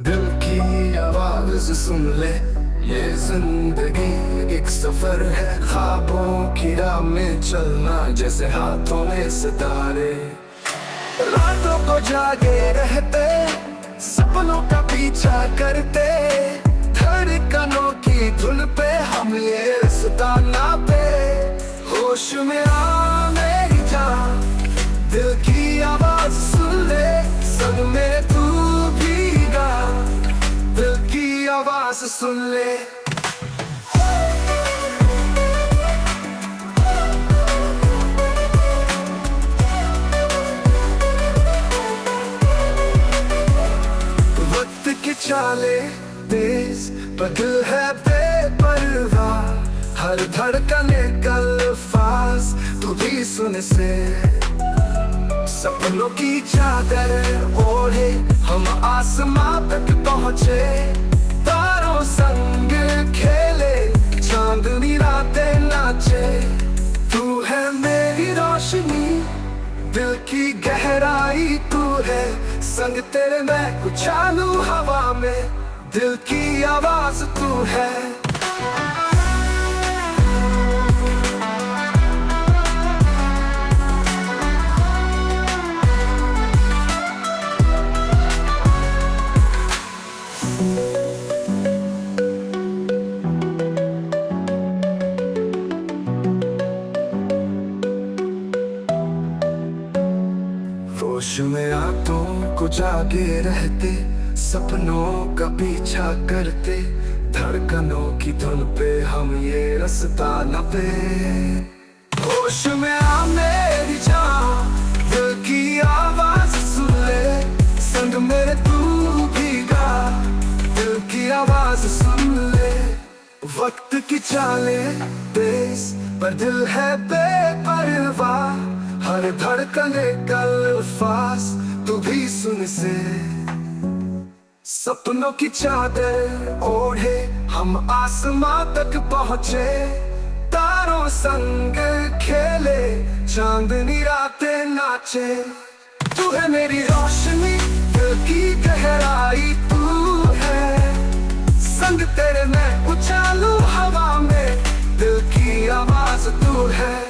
दिल की आवाज सुन ले, ये जिंदगी एक सफर है। ख्वाबों की राह में चलना जैसे हाथों में सितारे। रातों को जागे रहते, सपनों का पीछा करते, धड़कनों की धुन पे हम ये रास्ता नापे। होश में आ मेरी जान, दिल की आवाज सुन ले, संग में तू भी गा, दिल की आवाज सुन ले। वक्त की चाले तेज, बदल है बेपरवाह, हर धड़कने का अल्फाज तू भी सुन से। सपनों की चादर ओढ़े हम आसमां तक पहुँचे, तारों संग खेले चांदनी रातें नाचे। तू है मेरी रोशनी, दिल की गहराई तू है, संग तेरे मैं उछालूं हवा में, दिल की आवाज तू है। होश में आंखों को जागे रहते, सपनों का पीछा करते, धड़कनों की धुन पे हम ये रास्ता नापे। होश में आ मेरी जान, दिल की आवाज सुन ले, संग मेरे तू भी गा, दिल की आवाज सुन ले। वक्त की चाले तेज, पर दिल है बेपरवाह, हर धड़कने का अल्फाज तू भी सुन से। सपनों की चादर ओढ़े हम आसमां तक पहुँचे, तारों संग खेले चांदनी रातें नाचे। तू है मेरी रोशनी, दिल की गहराई तू है, संग तेरे मैं उछालूं हवा में, दिल की आवाज तू है।